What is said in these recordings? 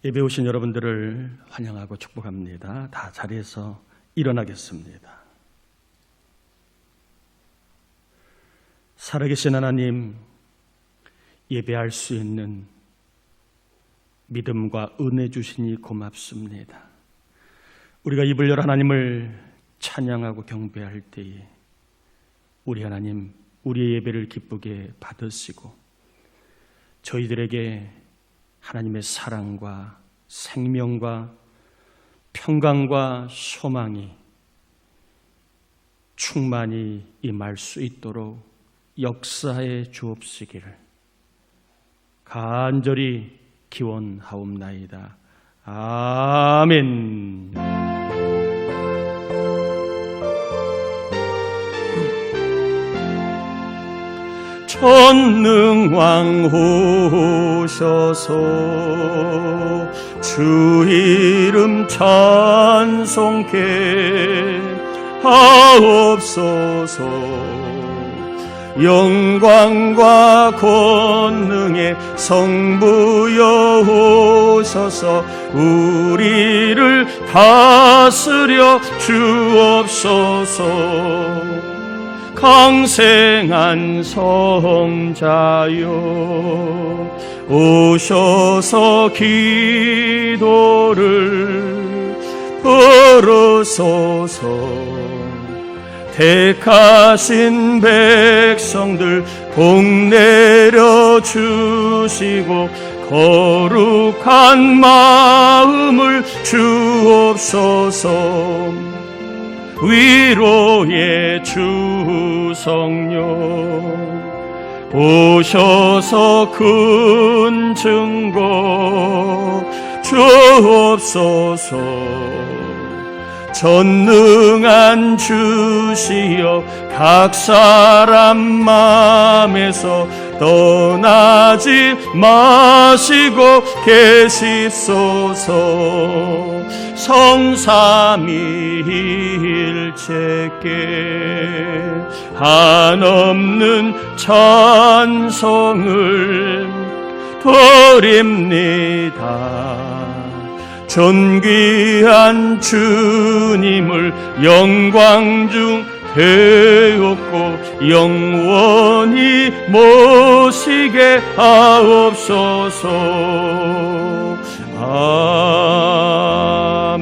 예배 오신 여러분들을 환영하고 축복합니다. 다 자리에서 일어나겠습니다. 살아계신 하나님, 예배할 수 있는 믿음과 은혜 주시니 고맙습니다. 우리가 입을 열어 하나님을 찬양하고 경배할 때에 우리 하나님, 우리의 예배를 기쁘게 받으시고 저희들에게 하나님의 사랑과 생명과 평강과 소망이 충만히 임할 수 있도록 역사해 주옵시기를 간절히 기원하옵나이다. 아멘. 전능왕 오셔서 주 이름 찬송케 하옵소서. 영광과 권능의 성부여 오셔서 우리를 다스려 주옵소서. 강생한 성자여 오셔서 기도를 들으소서. 택하신 백성들 복 내려 주시고 거룩한 마음을 주옵소서. 위로의 주성령 오셔서 큰 증거 주옵소서. 전능한 주시여 각 사람 마음에서 떠나지 마시고 계시소서. 성삼위일체께 한없는 찬송을 드립니다. 존귀한 주님을 영광 중 배웠고 영원히 모시게 하옵소서.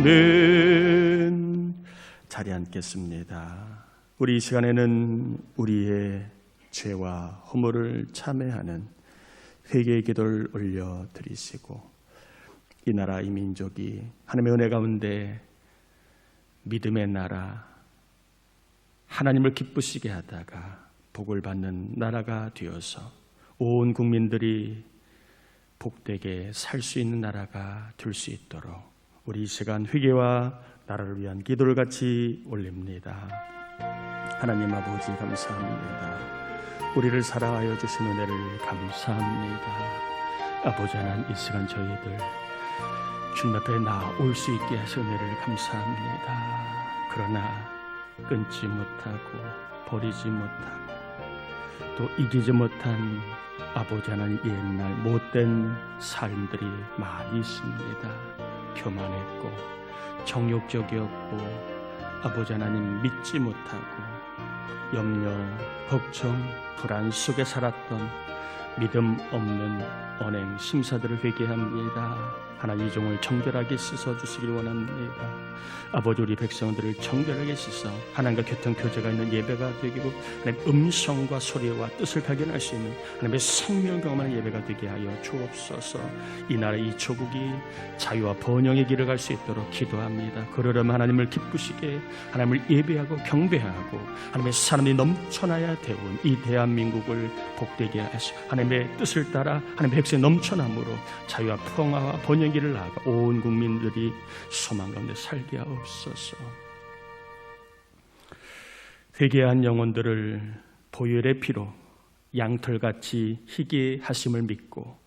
아멘. 자리에 앉겠습니다. 우리 이 시간에는 우리의 죄와 허물을 참회하는 회개의 기도를 올려드리시고 이 나라 이 민족이 하나님의 은혜 가운데 믿음의 나라, 하나님을 기쁘시게 하다가 복을 받는 나라가 되어서 온 국민들이 복되게 살 수 있는 나라가 될 수 있도록 우리 이 시간 회개와 나라를 위한 기도를 같이 올립니다. 하나님 아버지 감사합니다. 우리를 사랑하여 주신 은혜를 감사합니다. 아버지 하나님, 이 시간 저희들 주님 앞에 나올 수 있게 하신 은혜를 감사합니다. 그러나 끊지 못하고 버리지 못하고 또 이기지 못한 아버지 하나님 옛날 못된 삶들이 많이 있습니다. 교만했고 정욕적이었고 아버지 하나님 믿지 못하고 염려, 걱정, 불안 속에 살았던 믿음 없는 언행 심사들을 회개합니다. 하나님 이 종을 정결하게 씻어주시길 원합니다. 아버지 우리 백성들을 정결하게 씻어 하나님과 교통 교제가 있는 예배가 되기고 하나님 음성과 소리와 뜻을 발견할 수 있는 하나님의 생명 경험하는 예배가 되게 하여 주옵소서. 이 나라 이 조국이 자유와 번영의 길을 갈 수 있도록 기도합니다. 그러려면 하나님을 기쁘시게 하나님을 예배하고 경배하고 하나님의 사람이 넘쳐나야 되온 이 대한민국을 복되게 하시고 하나님의 뜻을 따라 하나님의 백성이 넘쳐남으로 자유와 평화와 번영의 길을 나아가 온 국민들이 소망 가운데 살게 하옵소서. 회개한 영혼들을 보혈의 피로 양털같이 희게 하심을 믿고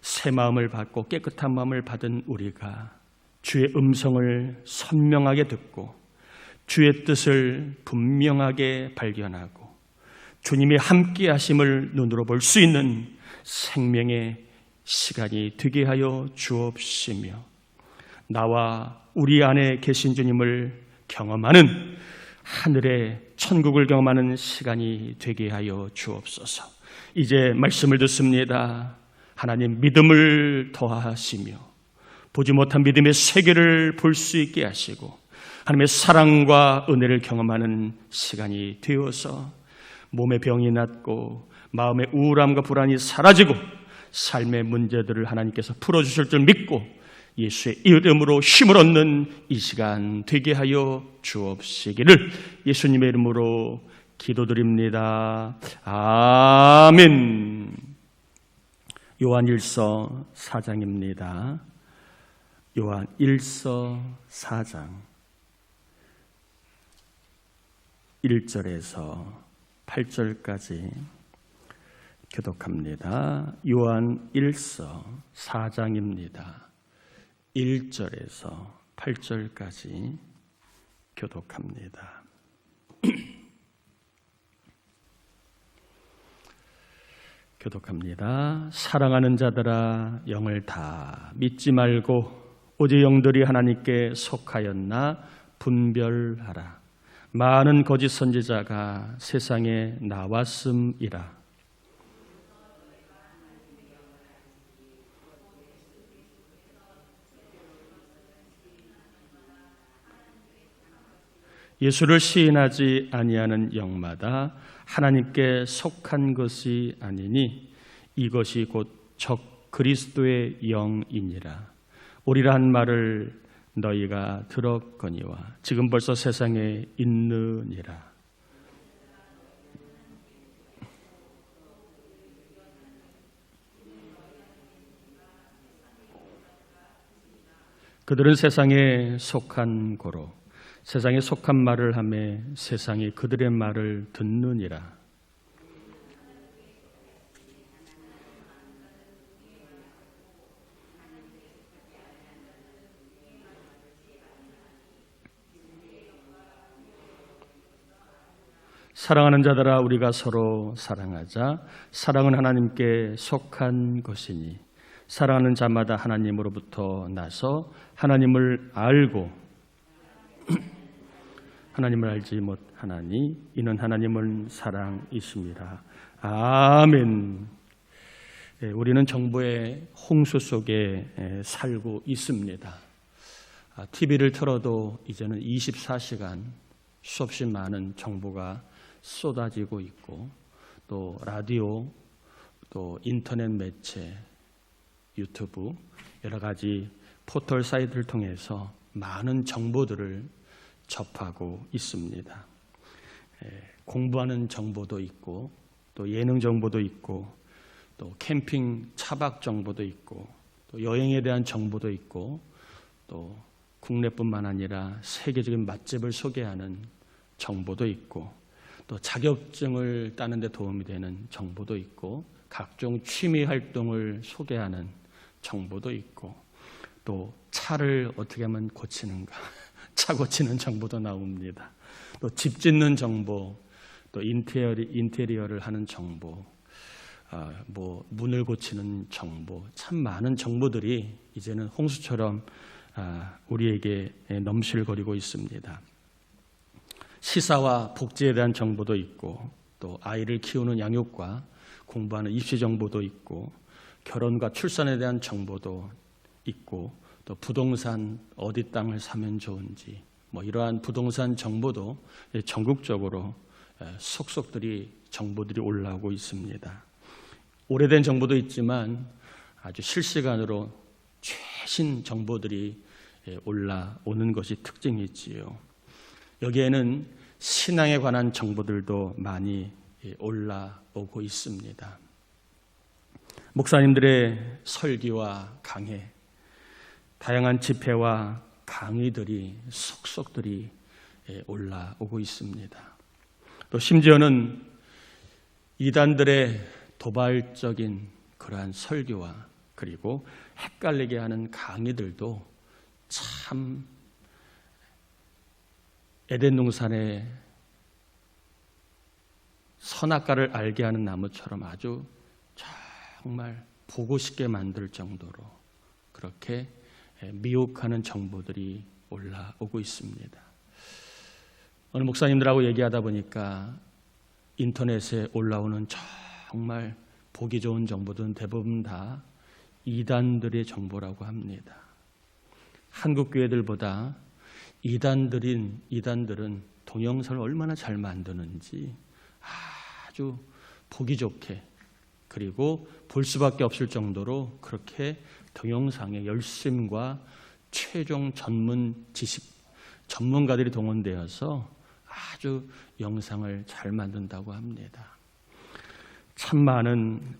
새 마음을 받고 깨끗한 마음을 받은 우리가 주의 음성을 선명하게 듣고 주의 뜻을 분명하게 발견하고 주님의 함께 하심을 눈으로 볼 수 있는 생명의 시간이 되게 하여 주옵시며 나와 우리 안에 계신 주님을 경험하는 하늘의 천국을 경험하는 시간이 되게 하여 주옵소서. 이제 말씀을 듣습니다. 하나님 믿음을 더하시며 보지 못한 믿음의 세계를 볼 수 있게 하시고 하나님의 사랑과 은혜를 경험하는 시간이 되어서 몸의 병이 낫고 마음의 우울함과 불안이 사라지고 삶의 문제들을 하나님께서 풀어주실 줄 믿고 예수의 이름으로 힘을 얻는 이 시간 되게 하여 주옵시기를 예수님의 이름으로 기도드립니다. 아멘. 요한 1서 4장입니다. 요한 1서 4장 1절에서 8절까지 교독합니다. 요한 1서 4장입니다. 1절에서 8절까지 교독합니다. 교독합니다. 사랑하는 자들아 영을 다 믿지 말고 오직 영들이 하나님께 속하였나 분별하라. 많은 거짓 선지자가 세상에 나왔음이라. 예수를 시인하지 아니하는 영마다 하나님께 속한 것이 아니니 이것이 곧 적 그리스도의 영이니라. 오리라 한 말을 너희가 들었거니와 지금 벌써 세상에 있느니라. 그들은 세상에 속한 고로 세상에 속한 말을 하며 세상이 그들의 말을 듣느니라. 사랑하는 자들아 우리가 서로 사랑하자. 사랑은 하나님께 속한 것이니 사랑하는 자마다 하나님으로부터 나서 하나님을 알고 하나님을 알지 못하나니 이는 하나님은 사랑이십니다. 아멘. 우리는 정보의 홍수 속에 살고 있습니다. TV를 틀어도 이제는 24시간 수없이 많은 정보가 쏟아지고 있고 또 라디오, 또 인터넷 매체, 유튜브 여러 가지 포털 사이트를 통해서 많은 정보들을 접하고 있습니다. 공부하는 정보도 있고 또 예능 정보도 있고 또 캠핑 차박 정보도 있고 또 여행에 대한 정보도 있고 또 국내뿐만 아니라 세계적인 맛집을 소개하는 정보도 있고 또 자격증을 따는 데 도움이 되는 정보도 있고 각종 취미 활동을 소개하는 정보도 있고 또 차를 어떻게 하면 고치는가 차 고치는 정보도 나옵니다. 또 집 짓는 정보, 또 인테리어를 하는 정보, 문을 고치는 정보, 참 많은 정보들이 이제는 홍수처럼 우리에게 넘실거리고 있습니다. 시사와 복지에 대한 정보도 있고 또 아이를 키우는 양육과 공부하는 입시 정보도 있고 결혼과 출산에 대한 정보도 있고 또 부동산 어디 땅을 사면 좋은지 이러한 부동산 정보도 전국적으로 속속들이 정보들이 올라오고 있습니다. 오래된 정보도 있지만 아주 실시간으로 최신 정보들이 올라오는 것이 특징이지요. 여기에는 신앙에 관한 정보들도 많이 올라오고 있습니다. 목사님들의 설교와 강해, 다양한 집회와 강의들이 속속들이 올라오고 있습니다. 또 심지어는 이단들의 도발적인 그러한 설교와 그리고 헷갈리게 하는 강의들도 참 에덴 동산의 선악과를 알게 하는 나무처럼 아주 정말 보고 싶게 만들 정도로 그렇게 미혹하는 정보들이 올라오고 있습니다. 어느 목사님들하고 얘기하다 보니까 인터넷에 올라오는 정말 보기 좋은 정보들은 대부분 다 이단들의 정보라고 합니다. 한국 교회들보다 이단들은 동영상을 얼마나 잘 만드는지 아주 보기 좋게, 그리고 볼 수밖에 없을 정도로 그렇게 동영상의 열심과 최종 전문가들이 동원되어서 아주 영상을 잘 만든다고 합니다. 참 많은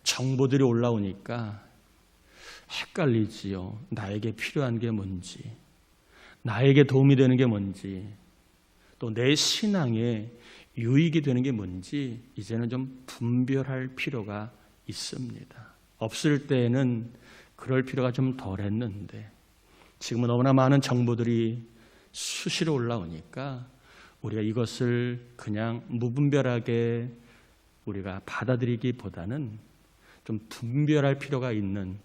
정보들이 올라오니까 헷갈리지요. 나에게 필요한 게 뭔지, 나에게 도움이 되는 게 뭔지, 또 내 신앙에 유익이 되는 게 뭔지 이제는 좀 분별할 필요가 있습니다. 없을 때에는 그럴 필요가 좀 덜했는데 지금은 너무나 많은 정보들이 수시로 올라오니까 우리가 이것을 그냥 무분별하게 우리가 받아들이기보다는 좀 분별할 필요가 있는,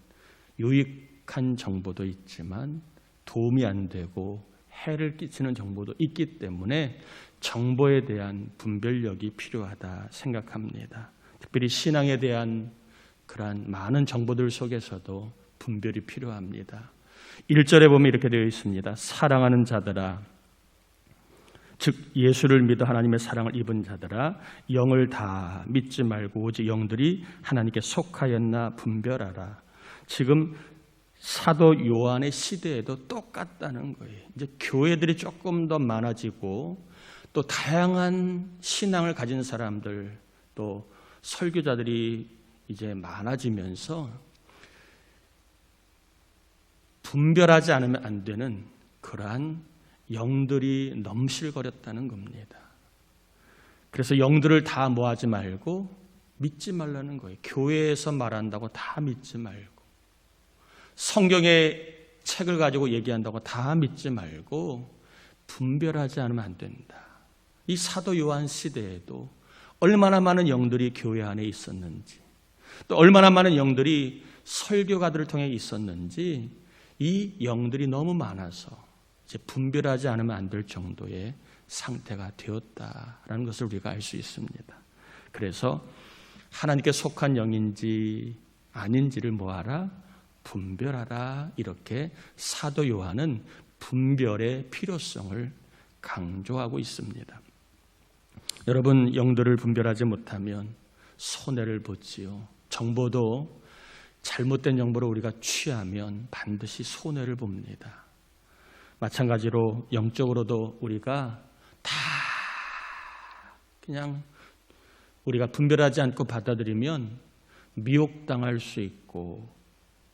유익한 정보도 있지만 도움이 안 되고 해를 끼치는 정보도 있기 때문에 정보에 대한 분별력이 필요하다 생각합니다. 특별히 신앙에 대한 그러한 많은 정보들 속에서도 분별이 필요합니다. 1절에 보면 이렇게 되어 있습니다. 사랑하는 자들아, 즉 예수를 믿어 하나님의 사랑을 입은 자들아, 영을 다 믿지 말고 오직 영들이 하나님께 속하였나 분별하라. 지금 사도 요한의 시대에도 똑같다는 거예요. 이제 교회들이 조금 더 많아지고 또 다양한 신앙을 가진 사람들, 또 설교자들이 이제 많아지면서 분별하지 않으면 안 되는 그러한 영들이 넘실거렸다는 겁니다. 그래서 영들을 다 모아지 말고 믿지 말라는 거예요. 교회에서 말한다고 다 믿지 말고, 성경의 책을 가지고 얘기한다고 다 믿지 말고 분별하지 않으면 안 된다. 이 사도 요한 시대에도 얼마나 많은 영들이 교회 안에 있었는지, 또 얼마나 많은 영들이 설교가들을 통해 있었는지, 이 영들이 너무 많아서 이제 분별하지 않으면 안 될 정도의 상태가 되었다라는 것을 우리가 알 수 있습니다. 그래서 하나님께 속한 영인지 아닌지를 뭐하라? 분별하라. 이렇게 사도 요한은 분별의 필요성을 강조하고 있습니다. 여러분, 영들을 분별하지 못하면 손해를 보지요. 정보도 잘못된 정보를 우리가 취하면 반드시 손해를 봅니다. 마찬가지로 영적으로도 우리가 다 그냥 우리가 분별하지 않고 받아들이면 미혹당할 수 있고,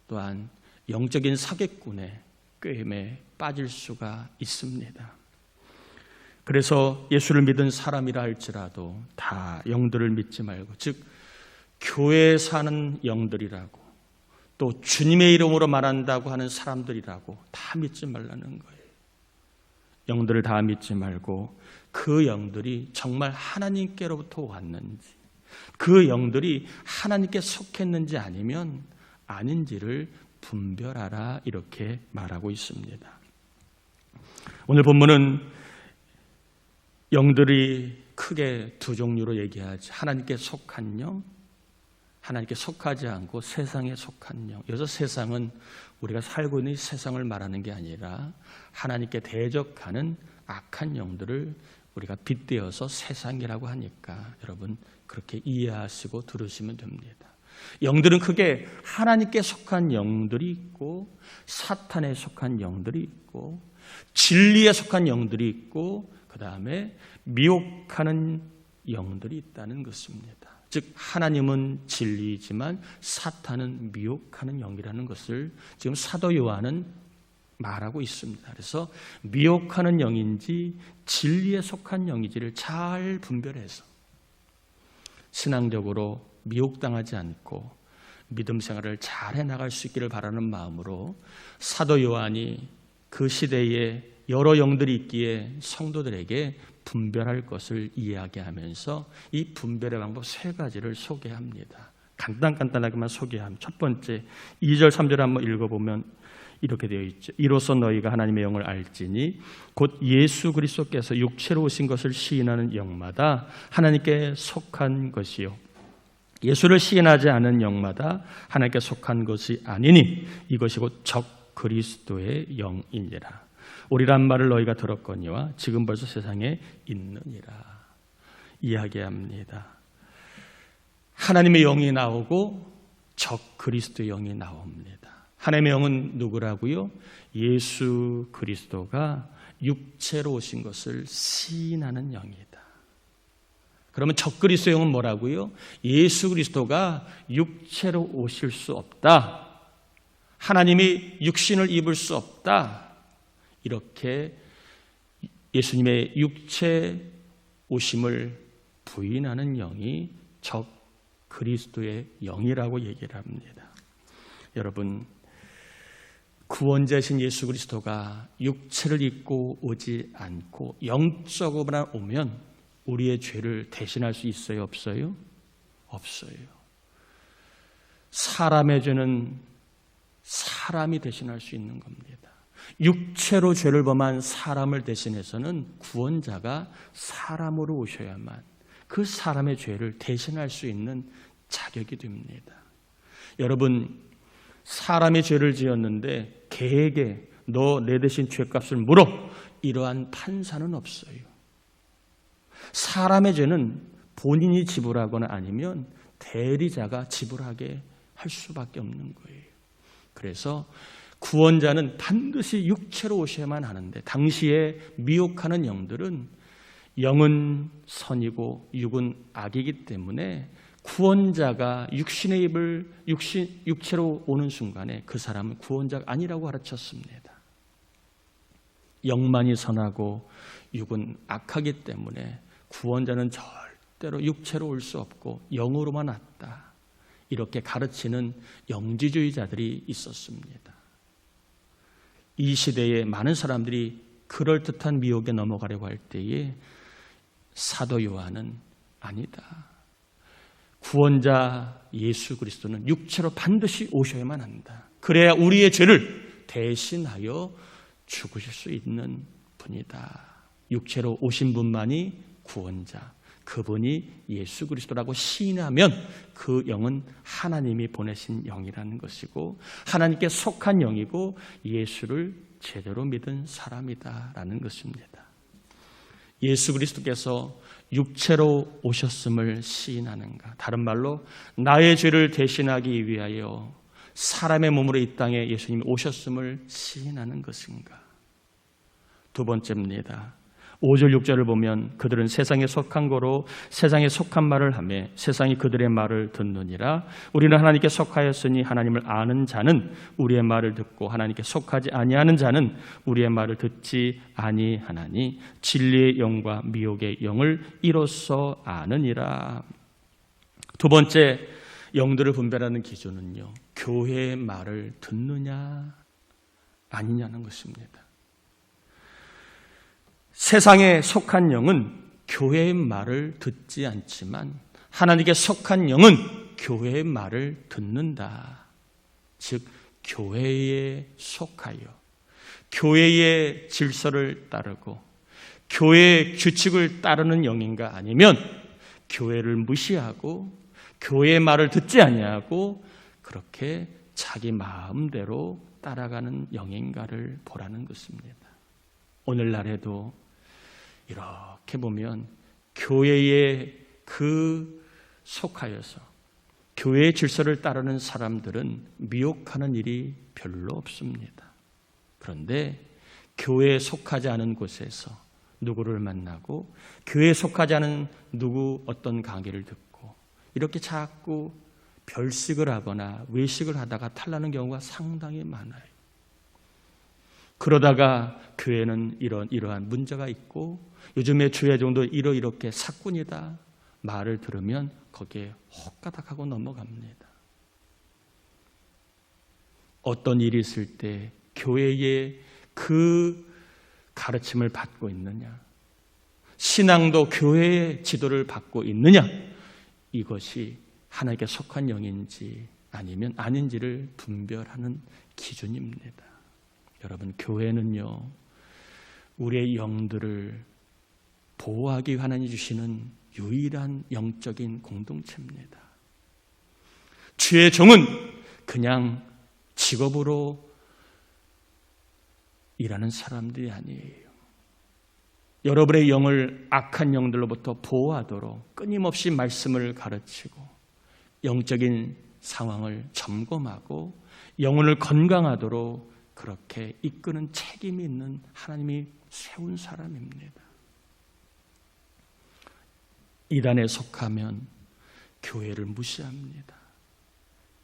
또한 영적인 사기꾼의 꾀임에 빠질 수가 있습니다. 그래서 예수를 믿은 사람이라 할지라도 다 영들을 믿지 말고, 즉 교회에 사는 영들이라고, 또 주님의 이름으로 말한다고 하는 사람들이라고 다 믿지 말라는 거예요. 영들을 다 믿지 말고 그 영들이 정말 하나님께로부터 왔는지, 그 영들이 하나님께 속했는지 아니면 아닌지를 분별하라. 이렇게 말하고 있습니다. 오늘 본문은 영들이 크게 두 종류로 얘기하지, 하나님께 속한 영, 하나님께 속하지 않고 세상에 속한 영. 여기서 세상은 우리가 살고 있는 이 세상을 말하는 게 아니라 하나님께 대적하는 악한 영들을 우리가 빗대어서 세상이라고 하니까 여러분 그렇게 이해하시고 들으시면 됩니다. 영들은 크게 하나님께 속한 영들이 있고, 사탄에 속한 영들이 있고, 진리에 속한 영들이 있고, 그 다음에 미혹하는 영들이 있다는 것입니다. 즉 하나님은 진리이지만 사탄은 미혹하는 영이라는 것을 지금 사도 요한은 말하고 있습니다. 그래서 미혹하는 영인지 진리에 속한 영인지를 잘 분별해서 신앙적으로 미혹당하지 않고 믿음 생활을 잘 해나갈 수 있기를 바라는 마음으로 사도 요한이 그 시대에 여러 영들이 있기에 성도들에게 분별할 것을 이야기하면서 이 분별의 방법 세 가지를 소개합니다. 간단하게만 소개하면, 첫 번째 2절 3절 한번 읽어보면 이렇게 되어 있죠. 이로써 너희가 하나님의 영을 알지니 곧 예수 그리스도께서 육체로 오신 것을 시인하는 영마다 하나님께 속한 것이요 예수를 시인하지 않은 영마다 하나님께 속한 것이 아니니 이것이 곧 적 그리스도의 영이니라. 오리란 말을 너희가 들었거니와 지금 벌써 세상에 있느니라. 이야기합니다. 하나님의 영이 나오고 적 그리스도의 영이 나옵니다. 하나님의 영은 누구라고요? 예수 그리스도가 육체로 오신 것을 시인하는 영이다. 그러면 적 그리스도의 영은 뭐라고요? 예수 그리스도가 육체로 오실 수 없다. 하나님이 육신을 입을 수 없다. 이렇게 예수님의 육체 오심을 부인하는 영이 적 그리스도의 영이라고 얘기를 합니다. 여러분, 구원자이신 예수 그리스도가 육체를 입고 오지 않고 영적으로만 오면 우리의 죄를 대신할 수 있어요? 없어요? 없어요. 사람의 죄는 사람이 대신할 수 있는 겁니다. 육체로 죄를 범한 사람을 대신해서는 구원자가 사람으로 오셔야만 그 사람의 죄를 대신할 수 있는 자격이 됩니다. 여러분, 사람이 죄를 지었는데 개에게 너 내 대신 죄값을 물어, 이러한 판사는 없어요. 사람의 죄는 본인이 지불하거나 아니면 대리자가 지불하게 할 수밖에 없는 거예요. 그래서 구원자는 반드시 육체로 오셔야만 하는데, 당시에 미혹하는 영들은 영은 선이고 육은 악이기 때문에 구원자가 육체로 오는 순간에 그 사람은 구원자가 아니라고 가르쳤습니다. 영만이 선하고 육은 악하기 때문에 구원자는 절대로 육체로 올 수 없고 영으로만 왔다. 이렇게 가르치는 영지주의자들이 있었습니다. 이 시대에 많은 사람들이 그럴듯한 미혹에 넘어가려고 할 때에 사도 요한은 아니다. 구원자 예수 그리스도는 육체로 반드시 오셔야만 한다. 그래야 우리의 죄를 대신하여 죽으실 수 있는 분이다. 육체로 오신 분만이 구원자, 그분이 예수 그리스도라고 시인하면 그 영은 하나님이 보내신 영이라는 것이고 하나님께 속한 영이고 예수를 제대로 믿은 사람이다라는 것입니다. 예수 그리스도께서 육체로 오셨음을 시인하는가? 다른 말로 나의 죄를 대신하기 위하여 사람의 몸으로 이 땅에 예수님이 오셨음을 시인하는 것인가? 두 번째입니다. 5절 6절을 보면 그들은 세상에 속한 거로 세상에 속한 말을 하며 세상이 그들의 말을 듣느니라. 우리는 하나님께 속하였으니 하나님을 아는 자는 우리의 말을 듣고 하나님께 속하지 아니하는 자는 우리의 말을 듣지 아니하나니 진리의 영과 미혹의 영을 이로써 아느니라. 두 번째 영들을 분별하는 기준은요, 교회의 말을 듣느냐 아니냐는 것입니다. 세상에 속한 영은 교회의 말을 듣지 않지만 하나님께 속한 영은 교회의 말을 듣는다. 즉 교회에 속하여 교회의 질서를 따르고 교회의 규칙을 따르는 영인가, 아니면 교회를 무시하고 교회의 말을 듣지 아니하고 그렇게 자기 마음대로 따라가는 영인가를 보라는 것입니다. 오늘날에도 이렇게 보면 교회에 속하여서 교회의 질서를 따르는 사람들은 미혹하는 일이 별로 없습니다. 그런데 교회에 속하지 않은 곳에서 누구를 만나고 교회에 속하지 않은 어떤 강의를 듣고 이렇게 자꾸 별식을 하거나 외식을 하다가 탈나는 경우가 상당히 많아요. 그러다가 교회는 이러한 문제가 있고 요즘에 주의종도 이렇게 사꾼이다 말을 들으면 거기에 헛가닥하고 넘어갑니다. 어떤 일이 있을 때 교회의 그 가르침을 받고 있느냐, 신앙도 교회의 지도를 받고 있느냐, 이것이 하나님께 속한 영인지 아니면 아닌지를 분별하는 기준입니다. 여러분, 교회는요, 우리의 영들을 보호하기 위해 하나님이 주시는 유일한 영적인 공동체입니다. 주의 종은 그냥 직업으로 일하는 사람들이 아니에요. 여러분의 영을 악한 영들로부터 보호하도록 끊임없이 말씀을 가르치고 영적인 상황을 점검하고 영혼을 건강하도록 그렇게 이끄는 책임이 있는 하나님이 세운 사람입니다. 이단에 속하면 교회를 무시합니다.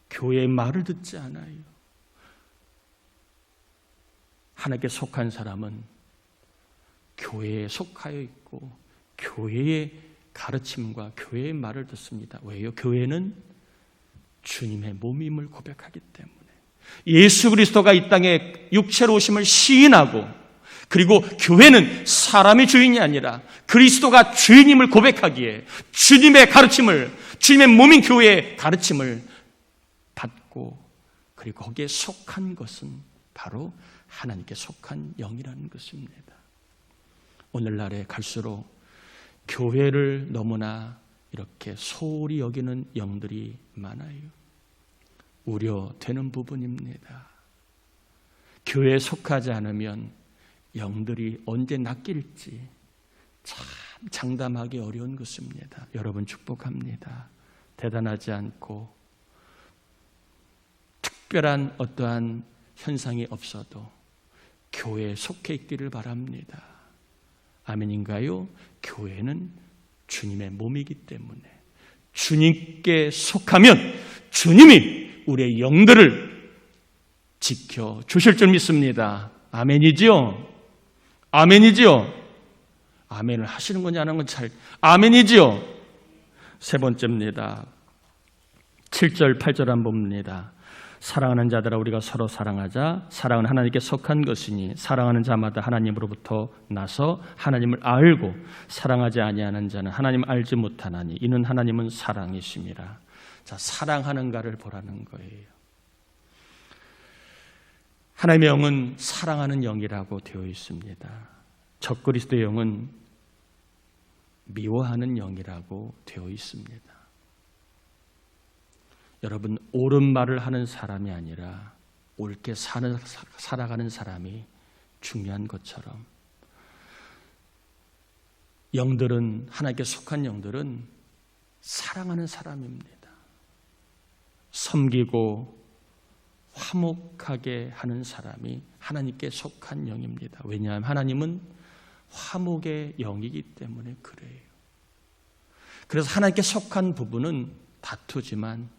교회의 말을 듣지 않아요. 하나님께 속한 사람은 교회에 속하여 있고 교회의 가르침과 교회의 말을 듣습니다. 왜요? 교회는 주님의 몸임을 고백하기 때문에. 예수 그리스도가 이 땅에 육체로 오심을 시인하고, 그리고 교회는 사람이 주인이 아니라 그리스도가 주인임을 고백하기에 주님의 가르침을, 주님의 몸인 교회의 가르침을 받고, 그리고 거기에 속한 것은 바로 하나님께 속한 영이라는 것입니다. 오늘날에 갈수록 교회를 너무나 이렇게 소홀히 여기는 영들이 많아요. 우려되는 부분입니다. 교회에 속하지 않으면 영들이 언제 낚일지 참 장담하기 어려운 것입니다. 여러분, 축복합니다. 대단하지 않고 특별한 어떠한 현상이 없어도 교회에 속해 있기를 바랍니다. 아멘인가요? 교회는 주님의 몸이기 때문에 주님께 속하면 주님이 우리의 영들을 지켜주실 줄 믿습니다. 아멘이지요? 아멘이지요? 아멘을 하시는 거냐 안 하는 건 잘, 아멘이지요? 세 번째입니다. 7절 8절 한번 봅니다. 사랑하는 자들아, 우리가 서로 사랑하자. 사랑은 하나님께 속한 것이니 사랑하는 자마다 하나님으로부터 나서 하나님을 알고, 사랑하지 아니하는 자는 하나님을 알지 못하나니 이는 하나님은 사랑이심이라. 자, 사랑하는가를 보라는 거예요. 하나님의 영은 사랑하는 영이라고 되어 있습니다. 적그리스도의 영은 미워하는 영이라고 되어 있습니다. 여러분, 옳은 말을 하는 사람이 아니라 옳게 살아가는 사람이 중요한 것처럼, 영들은, 하나님께 속한 영들은 사랑하는 사람입니다. 섬기고 화목하게 하는 사람이 하나님께 속한 영입니다. 왜냐하면 하나님은 화목의 영이기 때문에 그래요. 그래서 하나님께 속한 부분은 다투지만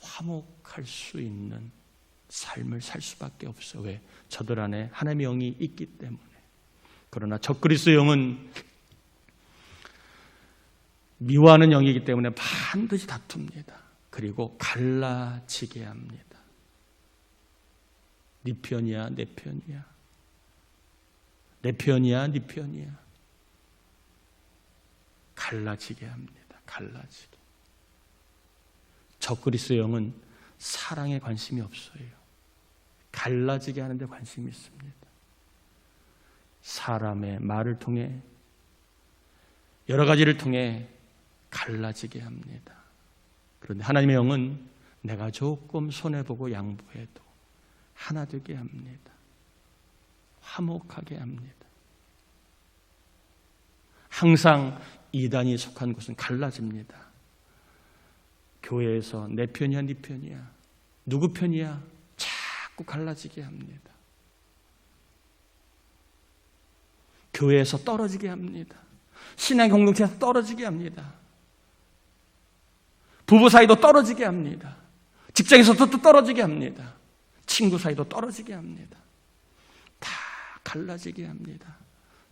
화목할 수 있는 삶을 살 수밖에 없어요. 왜? 저들 안에 하나님의 영이 있기 때문에. 그러나 적그리스도 영은 미워하는 영이기 때문에 반드시 다툽니다. 그리고 갈라지게 합니다. 네 편이야, 내 편이야. 내 편이야, 네 편이야. 갈라지게 합니다. 갈라지게. 적그리스도 영은 사랑에 관심이 없어요. 갈라지게 하는 데 관심이 있습니다. 사람의 말을 통해, 여러 가지를 통해 갈라지게 합니다. 그런데 하나님의 영은 내가 조금 손해보고 양보해도 하나 되게 합니다. 화목하게 합니다. 항상 이단이 속한 곳은 갈라집니다. 교회에서 내 편이야, 네 편이야, 누구 편이야, 자꾸 갈라지게 합니다. 교회에서 떨어지게 합니다. 신앙 공동체에서 떨어지게 합니다. 부부 사이도 떨어지게 합니다. 직장에서도 또 떨어지게 합니다. 친구 사이도 떨어지게 합니다. 다 갈라지게 합니다.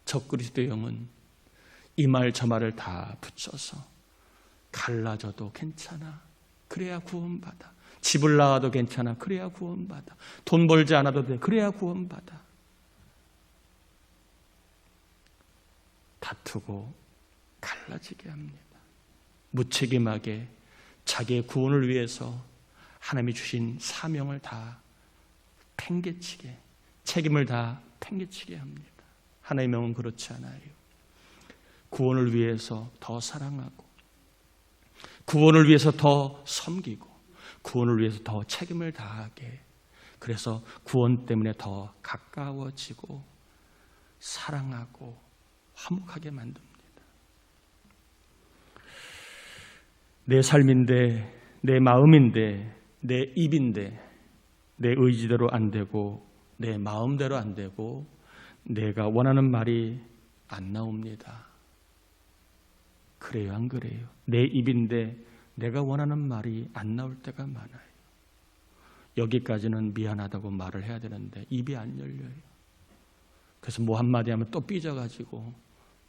적그리스도의 영은 이 말 저 말을 다 붙여서 갈라져도 괜찮아, 그래야 구원받아. 집을 나와도 괜찮아, 그래야 구원받아. 돈 벌지 않아도 돼, 그래야 구원받아. 다투고 갈라지게 합니다. 무책임하게 자기의 구원을 위해서 하나님이 주신 사명을 다 팽개치게, 책임을 다 팽개치게 합니다. 하나님의 명은 그렇지 않아요. 구원을 위해서 더 사랑하고, 구원을 위해서 더 섬기고, 구원을 위해서 더 책임을 다하게, 그래서 구원 때문에 더 가까워지고 사랑하고 화목하게 만듭니다. 내 삶인데, 내 마음인데, 내 입인데 내 의지대로 안 되고 내 마음대로 안 되고 내가 원하는 말이 안 나옵니다. 그래요, 안 그래요? 내 입인데 내가 원하는 말이 안 나올 때가 많아요. 여기까지는 미안하다고 말을 해야 되는데 입이 안 열려요. 그래서 뭐 한마디 하면 또 삐져가지고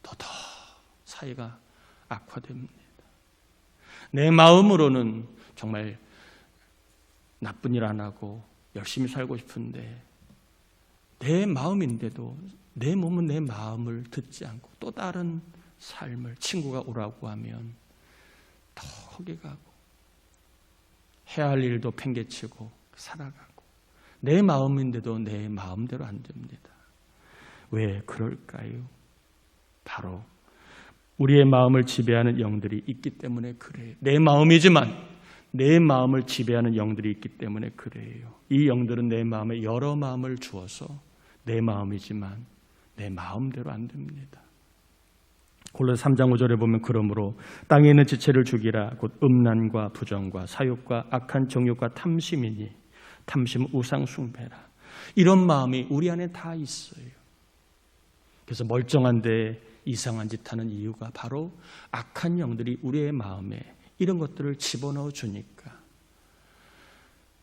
더 사이가 악화됩니다. 내 마음으로는 정말 나쁜 일 안 하고 열심히 살고 싶은데 내 마음인데도 내 몸은 내 마음을 듣지 않고 또 다른 삶을, 친구가 오라고 하면 더 거기 가고 해야 할 일도 팽개치고 살아가고 내 마음인데도 내 마음대로 안 됩니다. 왜 그럴까요? 바로 우리의 마음을 지배하는 영들이 있기 때문에 그래요. 내 마음이지만 내 마음을 지배하는 영들이 있기 때문에 그래요. 이 영들은 내 마음에 여러 마음을 주어서 내 마음이지만 내 마음대로 안 됩니다. 골로새 3장 5절에 보면 그러므로 땅에 있는 지체를 죽이라 곧 음란과 부정과 사욕과 악한 정욕과 탐심이니 탐심은 우상 숭배라. 이런 마음이 우리 안에 다 있어요. 그래서 멀쩡한데 이상한 짓 하는 이유가 바로 악한 영들이 우리의 마음에 이런 것들을 집어넣어 주니까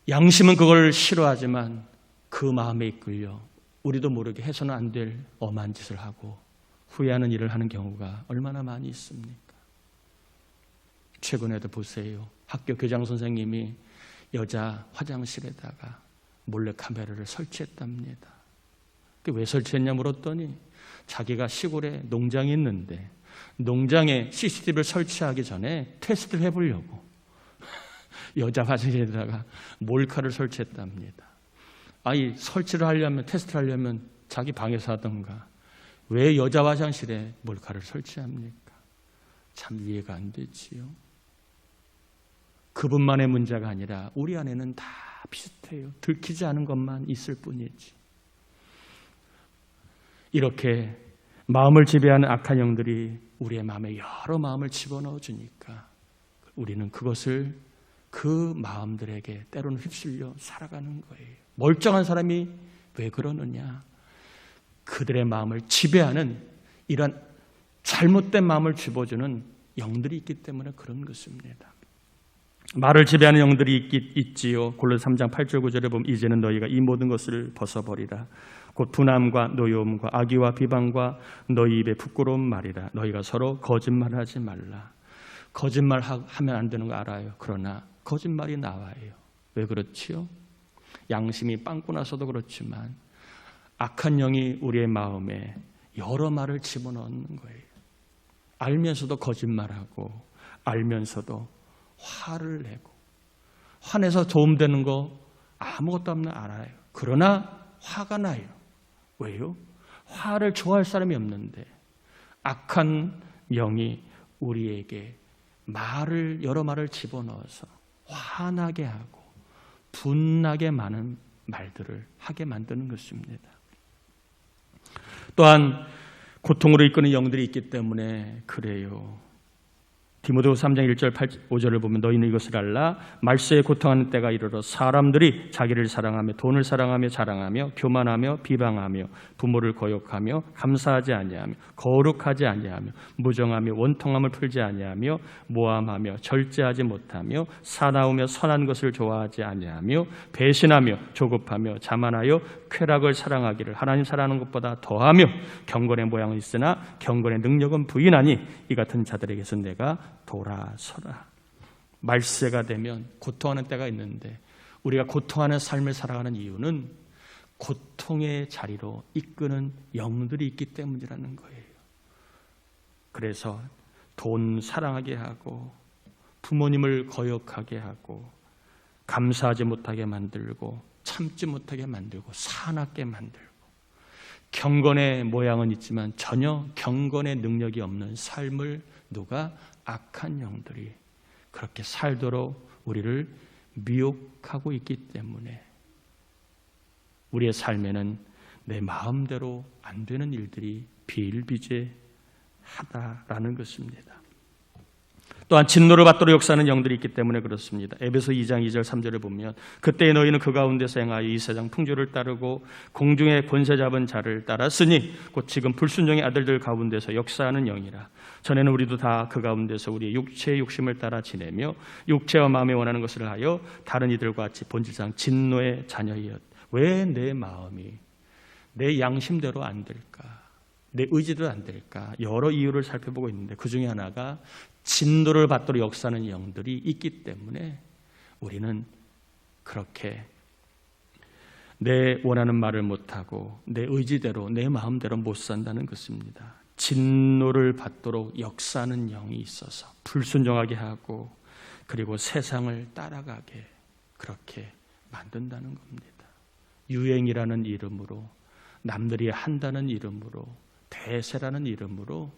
양심은 그걸 싫어하지만 그 마음에 이끌려 우리도 모르게 해서는 안 될 엄한 짓을 하고 후회하는 일을 하는 경우가 얼마나 많이 있습니까? 최근에도 보세요. 학교 교장 선생님이 여자 화장실에다가 몰래 카메라를 설치했답니다. 왜 설치했냐 물었더니 자기가 시골에 농장이 있는데 농장에 CCTV를 설치하기 전에 테스트를 해보려고 여자 화장실에다가 몰카를 설치했답니다. 아니 설치를 하려면, 테스트를 하려면 자기 방에서 하던가 왜 여자 화장실에 몰카를 설치합니까? 참 이해가 안 되지요. 그분만의 문제가 아니라 우리 안에는 다 비슷해요. 들키지 않은 것만 있을 뿐이지. 이렇게 마음을 지배하는 악한 영들이 우리의 마음에 여러 마음을 집어넣어 주니까 우리는 그것을 그 마음들에게 때로는 휩쓸려 살아가는 거예요. 멀쩡한 사람이 왜 그러느냐? 그들의 마음을 지배하는 이런 잘못된 마음을 집어주는 영들이 있기 때문에 그런 것입니다. 말을 지배하는 영들이 있지요. 골로새 3장 8절 9절에 보면 이제는 너희가 이 모든 것을 벗어버리라. 곧 분함과 노여움과 악의와 비방과 너희 입에 부끄러운 말이라. 너희가 서로 거짓말하지 말라. 거짓말하면 안 되는 거 알아요. 그러나 거짓말이 나와요. 왜 그렇지요? 양심이 빵꾸 나서도 그렇지만 악한 영이 우리의 마음에 여러 말을 집어넣는 거예요. 알면서도 거짓말하고 알면서도 화를 내고 화내서 도움되는 거 아무것도 없는 알아요. 그러나 화가 나요. 왜요? 화를 좋아할 사람이 없는데 악한 영이 우리에게 여러 말을 집어넣어서 화나게 하고 분나게 많은 말들을 하게 만드는 것입니다. 또한 고통으로 이끄는 영들이 있기 때문에 그래요. 디모데후서 3장 1절 5절을 보면 너희는 이것을 알라. 말세에 고통하는 때가 이르러 사람들이 자기를 사랑하며 돈을 사랑하며 자랑하며 교만하며 비방하며 부모를 거역하며 감사하지 아니하며 거룩하지 아니하며 무정하며 원통함을 풀지 아니하며 모함하며 절제하지 못하며 사나우며 선한 것을 좋아하지 아니하며 배신하며 조급하며 자만하여 쾌락을 사랑하기를 하나님 사랑하는 것보다 더하며 경건의 모양은 있으나 경건의 능력은 부인하니 이 같은 자들에게서 내가 돌아서라. 말세가 되면 고통하는 때가 있는데 우리가 고통하는 삶을 살아가는 이유는 고통의 자리로 이끄는 영들이 있기 때문이라는 거예요. 그래서 돈 사랑하게 하고 부모님을 거역하게 하고 감사하지 못하게 만들고 참지 못하게 만들고 사납게 만들고 경건의 모양은 있지만 전혀 경건의 능력이 없는 삶을 누가 악한 영들이 그렇게 살도록 우리를 미혹하고 있기 때문에 우리의 삶에는 내 마음대로 안 되는 일들이 비일비재하다라는 것입니다. 또한 진노를 받도록 역사하는 영들이 있기 때문에 그렇습니다. 에베소 2장 2절 3절에 보면 그때 너희는 그 가운데서 행하여 이 세상 풍조를 따르고 공중의 권세 잡은 자를 따랐으니 곧 지금 불순종의 아들들 가운데서 역사하는 영이라. 전에는 우리도 다 그 가운데서 우리의 육체의 욕심을 따라 지내며 육체와 마음에 원하는 것을 하여 다른 이들과 같이 본질상 진노의 자녀이었. 왜 내 마음이 내 양심대로 안 될까? 내 의지대로 안 될까? 여러 이유를 살펴보고 있는데 그 중에 하나가 진노를 받도록 역사하는 영들이 있기 때문에 우리는 그렇게 내 원하는 말을 못하고 내 의지대로 내 마음대로 못 산다는 것입니다. 진노를 받도록 역사하는 영이 있어서 불순종하게 하고 그리고 세상을 따라가게 그렇게 만든다는 겁니다. 유행이라는 이름으로 남들이 한다는 이름으로 대세라는 이름으로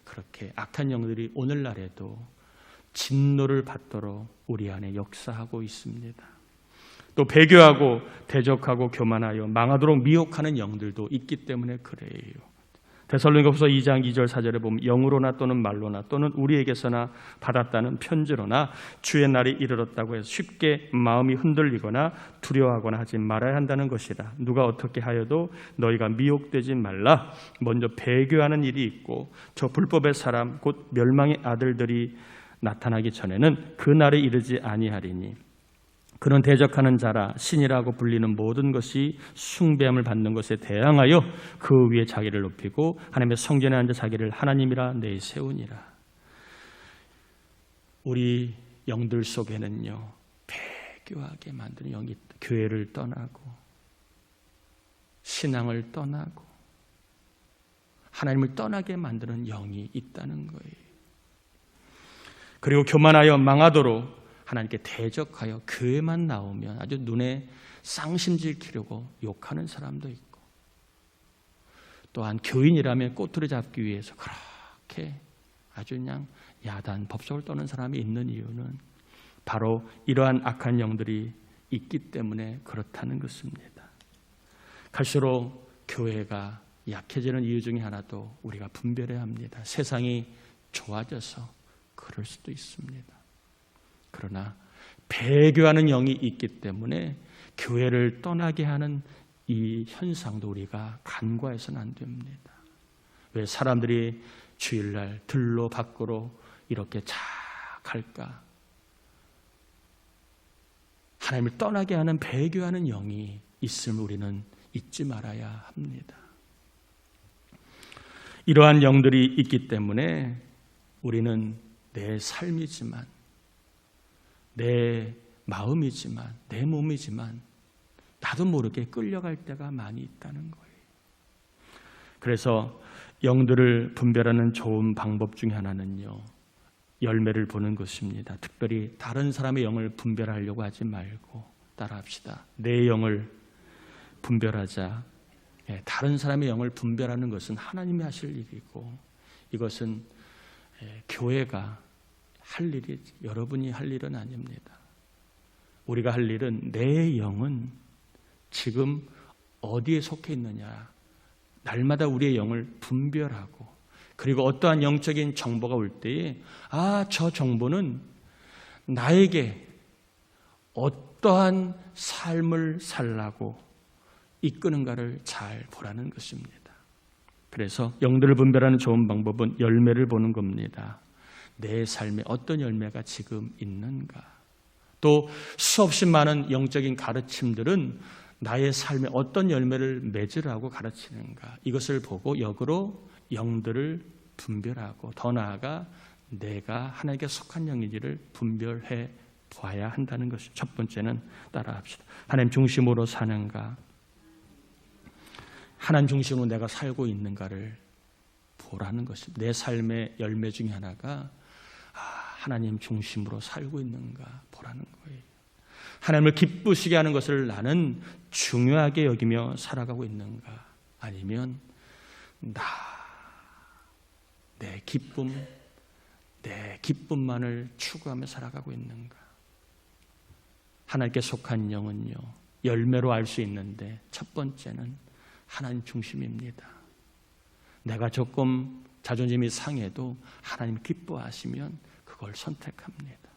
그렇게 악한 영들이 오늘날에도 진노를 받도록 우리 안에 역사하고 있습니다. 또 배교하고 대적하고 교만하여 망하도록 미혹하는 영들도 있기 때문에 그래요. 데살로니가후서 2장 2절 4절에 보면 영으로나 또는 말로나 또는 우리에게서나 받았다는 편지로나 주의 날이 이르렀다고 해서 쉽게 마음이 흔들리거나 두려워하거나 하지 말아야 한다는 것이라. 누가 어떻게 하여도 너희가 미혹되지 말라. 먼저 배교하는 일이 있고 저 불법의 사람 곧 멸망의 아들들이 나타나기 전에는 그 날에 이르지 아니하리니 그는 대적하는 자라 신이라고 불리는 모든 것이 숭배함을 받는 것에 대항하여 그 위에 자기를 높이고 하나님의 성전에 앉아 자기를 하나님이라 내세우니라. 우리 영들 속에는요 배교하게 만드는 영이 있다. 교회를 떠나고 신앙을 떠나고 하나님을 떠나게 만드는 영이 있다는 거예요. 그리고 교만하여 망하도록 하나님께 대적하여 교회만 나오면 아주 눈에 쌍심질 키려고 욕하는 사람도 있고 또한 교인이라면 꼬투리 잡기 위해서 그렇게 아주 그냥 야단 법석을 떠는 사람이 있는 이유는 바로 이러한 악한 영들이 있기 때문에 그렇다는 것입니다. 갈수록 교회가 약해지는 이유 중에 하나도 우리가 분별해야 합니다. 세상이 좋아져서 그럴 수도 있습니다. 그러나 배교하는 영이 있기 때문에 교회를 떠나게 하는 이 현상도 우리가 간과해서는 안 됩니다. 왜 사람들이 주일날 들로 밖으로 이렇게 쫙 갈까? 하나님을 떠나게 하는 배교하는 영이 있음을 우리는 잊지 말아야 합니다. 이러한 영들이 있기 때문에 우리는 내 삶이지만 내 마음이지만 내 몸이지만 나도 모르게 끌려갈 때가 많이 있다는 거예요. 그래서 영들을 분별하는 좋은 방법 중에 하나는요 열매를 보는 것입니다. 특별히 다른 사람의 영을 분별하려고 하지 말고 따라합시다. 내 영을 분별하자. 다른 사람의 영을 분별하는 것은 하나님이 하실 일이고 이것은 교회가 할 일이 여러분이 할 일은 아닙니다. 우리가 할 일은 내 영은 지금 어디에 속해 있느냐 날마다 우리의 영을 분별하고 그리고 어떠한 영적인 정보가 올 때에 저 정보는 나에게 어떠한 삶을 살라고 이끄는가를 잘 보라는 것입니다. 그래서 영들을 분별하는 좋은 방법은 열매를 보는 겁니다. 내 삶에 어떤 열매가 지금 있는가? 또 수없이 많은 영적인 가르침들은 나의 삶에 어떤 열매를 맺으라고 가르치는가? 이것을 보고 역으로 영들을 분별하고 더 나아가 내가 하나님께 속한 영인지를 분별해 봐야 한다는 것이 첫 번째는 따라합시다. 하나님 중심으로 사는가? 하나님 중심으로 내가 살고 있는가를 보라는 것입니다. 내 삶의 열매 중에 하나가 하나님 중심으로 살고 있는가 보라는 거예요. 하나님을 기쁘시게 하는 것을 나는 중요하게 여기며 살아가고 있는가, 아니면 내 기쁨만을 추구하며 살아가고 있는가. 하나님께 속한 영은요, 열매로 알 수 있는데 첫 번째는 하나님 중심입니다. 내가 조금 자존심이 상해도 하나님 기뻐하시면 그걸 선택합니다.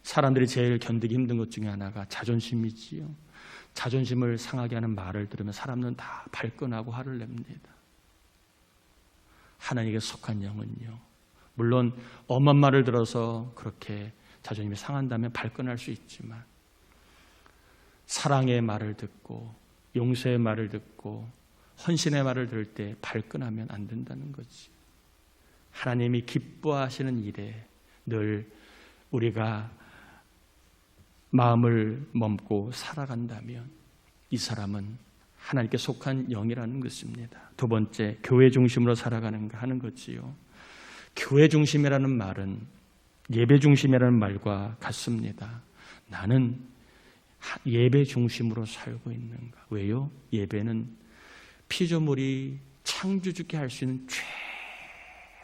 사람들이 제일 견디기 힘든 것 중에 하나가 자존심이지요. 자존심을 상하게 하는 말을 들으면 사람들은 다 발끈하고 화를 냅니다. 하나님께 속한 영은요, 물론 엄한 말을 들어서 그렇게 자존심이 상한다면 발끈할 수 있지만, 사랑의 말을 듣고 용서의 말을 듣고 헌신의 말을 들을 때 발끈하면 안 된다는 거지. 하나님이 기뻐하시는 일에 늘 우리가 마음을 먹고 살아간다면 이 사람은 하나님께 속한 영이라는 것입니다. 두 번째, 교회 중심으로 살아가는가 하는 거지요. 교회 중심이라는 말은 예배 중심이라는 말과 같습니다. 나는 예배 중심으로 살고 있는가. 왜요? 예배는 피조물이 창조주께 할 수 있는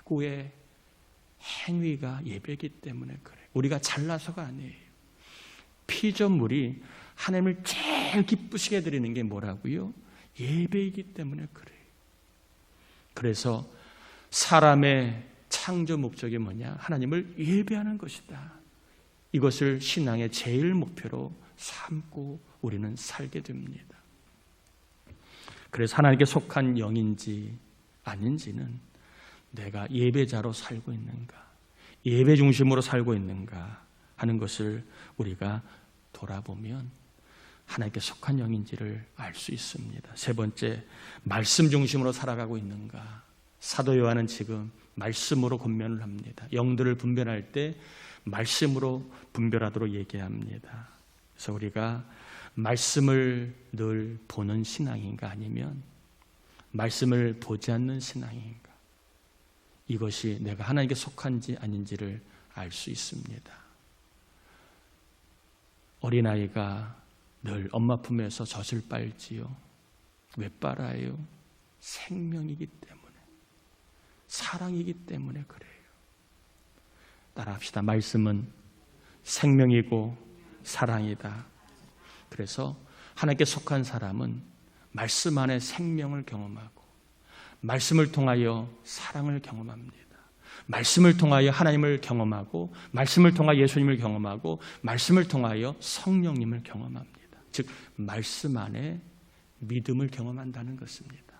최고의 행위가 예배이기 때문에 그래요. 우리가 잘나서가 아니에요. 피조물이 하나님을 제일 기쁘시게 드리는 게 뭐라고요? 예배이기 때문에 그래요. 그래서 사람의 창조 목적이 뭐냐? 하나님을 예배하는 것이다. 이것을 신앙의 제일 목표로 삼고 우리는 살게 됩니다. 그래서 하나님께 속한 영인지 아닌지는 내가 예배자로 살고 있는가, 예배 중심으로 살고 있는가 하는 것을 우리가 돌아보면 하나님께 속한 영인지를 알 수 있습니다. 세 번째, 말씀 중심으로 살아가고 있는가. 사도 요한은 지금 말씀으로 권면을 합니다. 영들을 분별할 때 말씀으로 분별하도록 얘기합니다. 그래서 우리가 말씀을 늘 보는 신앙인가, 아니면 말씀을 보지 않는 신앙인가, 이것이 내가 하나님께 속한지 아닌지를 알 수 있습니다. 어린아이가 늘 엄마 품에서 젖을 빨지요. 왜 빨아요? 생명이기 때문에, 사랑이기 때문에 그래요. 따라합시다. 말씀은 생명이고 사랑이다. 그래서 하나님께 속한 사람은 말씀 안에 생명을 경험하고, 말씀을 통하여 사랑을 경험합니다. 말씀을 통하여 하나님을 경험하고, 말씀을 통하여 예수님을 경험하고, 말씀을 통하여 성령님을 경험합니다. 즉 말씀 안에 믿음을 경험한다는 것입니다.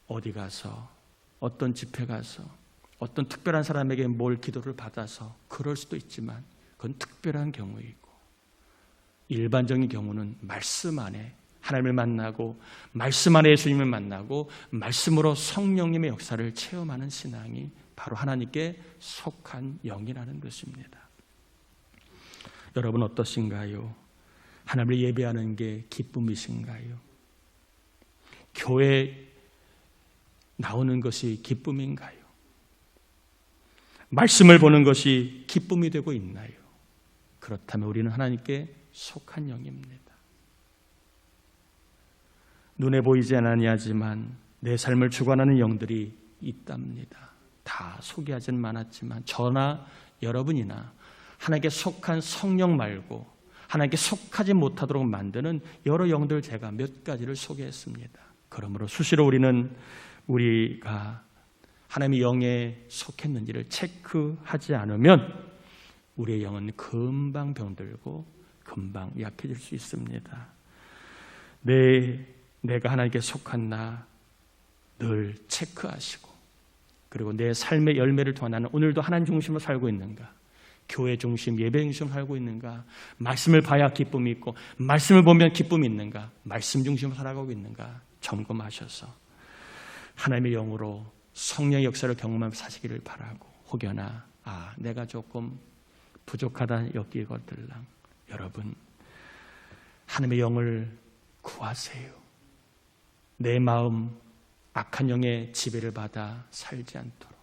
어디 가서, 어떤 집회 가서, 어떤 특별한 사람에게 뭘 기도를 받아서 그럴 수도 있지만 그건 특별한 경우이고, 일반적인 경우는 말씀 안에 하나님을 만나고, 말씀 안에 예수님을 만나고, 말씀으로 성령님의 역사를 체험하는 신앙이 바로 하나님께 속한 영이라는 것입니다. 여러분 어떠신가요? 하나님을 예배하는 게 기쁨이신가요? 교회 나오는 것이 기쁨인가요? 말씀을 보는 것이 기쁨이 되고 있나요? 그렇다면 우리는 하나님께 속한 영입니다. 눈에 보이지 아니하지만 내 삶을 주관하는 영들이 있답니다. 다 소개하지는 않았지만 저나 여러분이나 하나님께 속한 성령 말고 하나님께 속하지 못하도록 만드는 여러 영들, 제가 몇 가지를 소개했습니다. 그러므로 수시로 우리가 하나님의 영에 속했는지를 체크하지 않으면 우리의 영은 금방 병들고 금방 약해질 수 있습니다. 내가 하나님께 속한나 늘 체크하시고, 그리고 내 삶의 열매를 통해 나는 오늘도 하나님 중심으로 살고 있는가, 교회 중심, 예배 중심으로 살고 있는가, 말씀을 봐야 기쁨이 있고 말씀을 보면 기쁨이 있는가, 말씀 중심으로 살아가고 있는가 점검하셔서 하나님의 영으로 성령의 역사를 경험하며 사시기를 바라고, 혹여나 내가 조금 부족하다 여기거들랑 여러분 하나님의 영을 구하세요. 내 마음 악한 영의 지배를 받아 살지 않도록,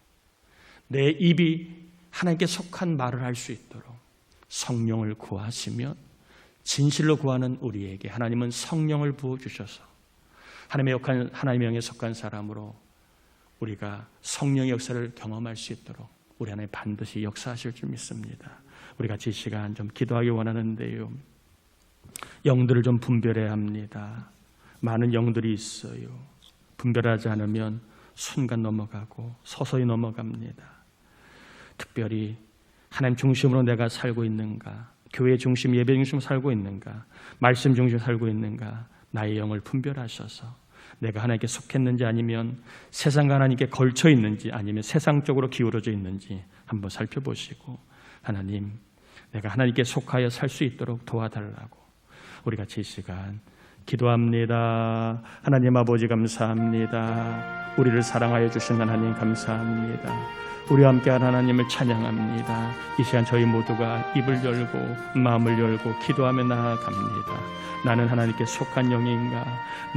내 입이 하나님께 속한 말을 할 수 있도록 성령을 구하시며 진실로 구하는 우리에게 하나님은 성령을 부어주셔서 하나님의 영에 속한 사람으로 우리가 성령의 역사를 경험할 수 있도록 우리 안에 반드시 역사하실 줄 믿습니다. 우리 같이 이 시간 좀 기도하기 원하는데요. 영들을 좀 분별해야 합니다. 많은 영들이 있어요. 분별하지 않으면 순간 넘어가고 서서히 넘어갑니다. 특별히 하나님 중심으로 내가 살고 있는가, 교회 중심, 예배 중심으로 살고 있는가, 말씀 중심으로 살고 있는가, 나의 영을 분별하셔서 내가 하나님께 속했는지 아니면 세상과 하나님께 걸쳐 있는지 아니면 세상 쪽으로 기울어져 있는지 한번 살펴보시고 하나님, 내가 하나님께 속하여 살 수 있도록 도와달라고 우리 같이 이 시간 기도합니다. 하나님 아버지 감사합니다. 우리를 사랑하여 주신 하나님 감사합니다. 우리와 함께한 하나님을 찬양합니다. 이 시간 저희 모두가 입을 열고 마음을 열고 기도하며 나아갑니다. 나는 하나님께 속한 영인가?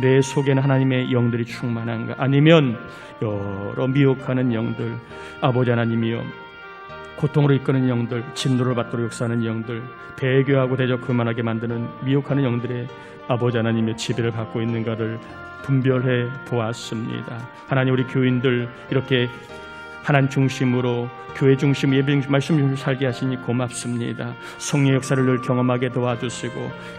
내 속에는 하나님의 영들이 충만한가? 아니면 여러 미혹하는 영들, 아버지 하나님이여, 고통으로 이끄는 영들, 진노를 받도록 역사하는 영들, 배교하고 대적 그만하게 만드는 미혹하는 영들의 아버지 하나님의 지배를 받고 있는가를 분별해 보았습니다. 하나님, 우리 교인들 이렇게 하나님 중심으로, 교회 중심, 예배 중심, 말씀 중심으로 살게 하시니 고맙습니다. 성령의 역사를 늘 경험하게 도와주시고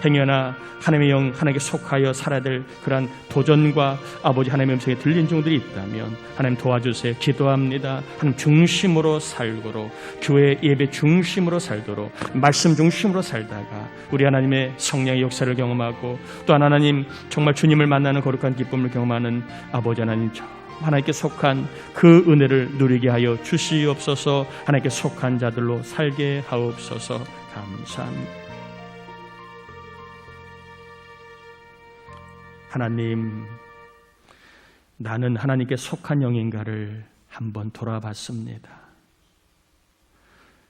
행여나 하나님의 영, 하나님께 속하여 살아야 될 그러한 도전과 아버지 하나님의 음성에 들린 종들이 있다면 하나님 도와주세요. 기도합니다. 하나님 중심으로 살도록, 교회 예배 중심으로 살도록, 말씀 중심으로 살다가 우리 하나님의 성령의 역사를 경험하고 또 하나님 정말 주님을 만나는 거룩한 기쁨을 경험하는 아버지 하나님, 하나님께 속한 그 은혜를 누리게 하여 주시옵소서. 하나님께 속한 자들로 살게 하옵소서. 감사합니다. 하나님, 나는 하나님께 속한 영인가를 한번 돌아봤습니다.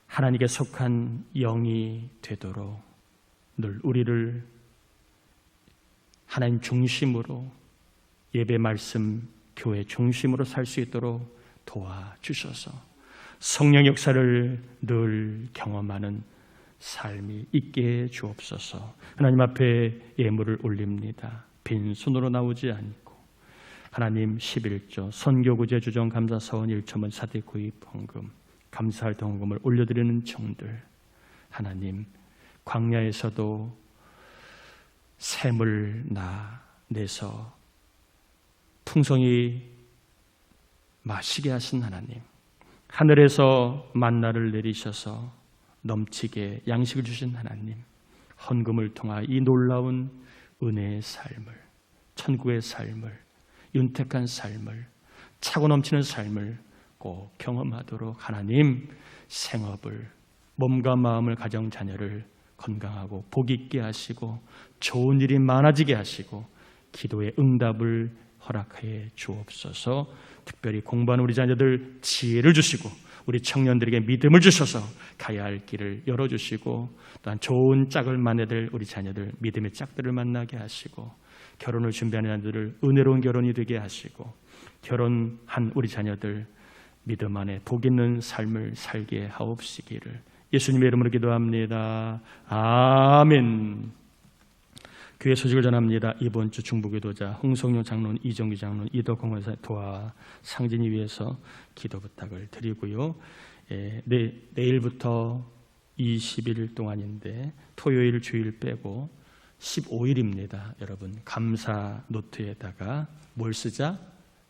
하나님께 속한 영이 되도록 늘 우리를 하나님 중심으로, 예배 말씀 교회 중심으로 살 수 있도록 도와주셔서 성령 역사를 늘 경험하는 삶이 있게 주옵소서. 하나님 앞에 예물을 올립니다. 빈손으로 나오지 않고 하나님 11조 선교구제 주정 감사서원 1초문 사대 구입 헌금 감사할 헌금을 올려드리는 종들, 하나님 광야에서도 샘을 내서 풍성히 마시게 하신 하나님, 하늘에서 만나를 내리셔서 넘치게 양식을 주신 하나님, 헌금을 통하 이 놀라운 은혜의 삶을, 천국의 삶을, 윤택한 삶을, 차고 넘치는 삶을 꼭 경험하도록 하나님 생업을, 몸과 마음을, 가정, 자녀를 건강하고 복 있게 하시고 좋은 일이 많아지게 하시고 기도의 응답을 허락해 주옵소서. 특별히 공부하는 우리 자녀들 지혜를 주시고 우리 청년들에게 믿음을 주셔서 가야 할 길을 열어주시고 또한 좋은 짝을 만나야 될 우리 자녀들, 믿음의 짝들을 만나게 하시고 결혼을 준비하는 자들을 은혜로운 결혼이 되게 하시고 결혼한 우리 자녀들 믿음 안에 복 있는 삶을 살게 하옵시기를 예수님의 이름으로 기도합니다. 아멘. 교회 소식을 전합니다. 이번 주 중부교도자 홍성용 장로는, 이정규 장로는, 이덕홍원사 도와 상진이 위해서 기도 부탁을 드리고요. 내일부터 20일 동안인데 토요일 주일 빼고 15일입니다. 여러분 감사 노트에다가 뭘 쓰자?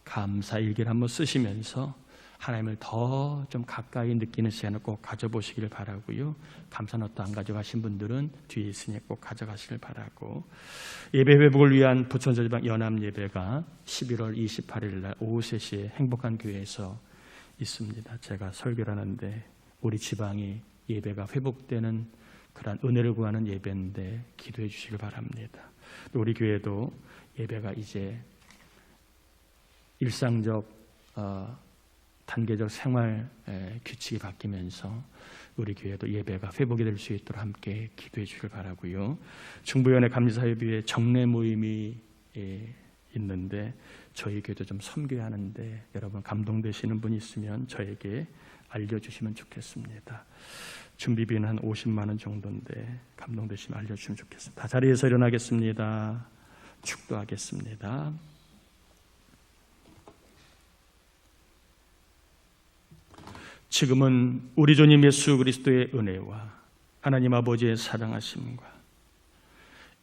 감사 일기를 한번 쓰시면서 하나님을 더 좀 가까이 느끼는 시간을 꼭 가져보시길 바라고요. 감사노트 안 가져가신 분들은 뒤에 있으니 꼭 가져가시길 바라고, 예배 회복을 위한 부천저지방 연합예배가 11월 28일 날 오후 3시에 행복한 교회에서 있습니다. 제가 설교를 하는데 우리 지방이 예배가 회복되는 그런 은혜를 구하는 예배인데 기도해 주시길 바랍니다. 또 우리 교회도 예배가 이제 일상적 단계적 생활 규칙이 바뀌면서 우리 교회도 예배가 회복이 될 수 있도록 함께 기도해 주시길 바라고요. 중부위원회 감사예비회 정례 모임이 있는데 저희 교회도 좀 섬겨야 하는데 여러분 감동되시는 분이 있으면 저에게 알려주시면 좋겠습니다. 준비비는 한 50만 원 정도인데 감동되시면 알려주시면 좋겠습니다. 다 자리에서 일어나겠습니다. 축도하겠습니다. 지금은 우리 주님 예수 그리스도의 은혜와 하나님 아버지의 사랑하심과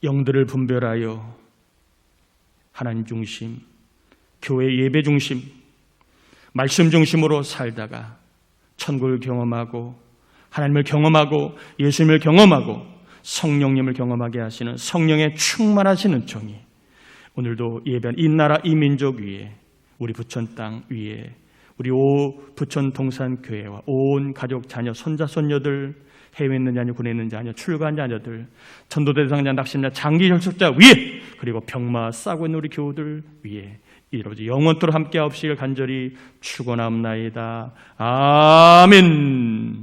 영들을 분별하여 하나님 중심, 교회 예배 중심, 말씀 중심으로 살다가 천국을 경험하고 하나님을 경험하고 예수님을 경험하고 성령님을 경험하게 하시는 성령의 충만하시는 종이 오늘도 예배한 이 나라 이 민족 위에 우리 부천 땅 위에 우리 부천 동산교회와 온 가족 자녀 손자 손녀들 해외에 있는 자녀 군에 있는 자녀 출가한 자녀들 전도대 대상자 낙심자 장기 혈속자 위에 그리고 병마 싸고 있는 우리 교우들 위에 이루어지 영원토록 함께하옵시길 간절히 축원합나이다. 아멘.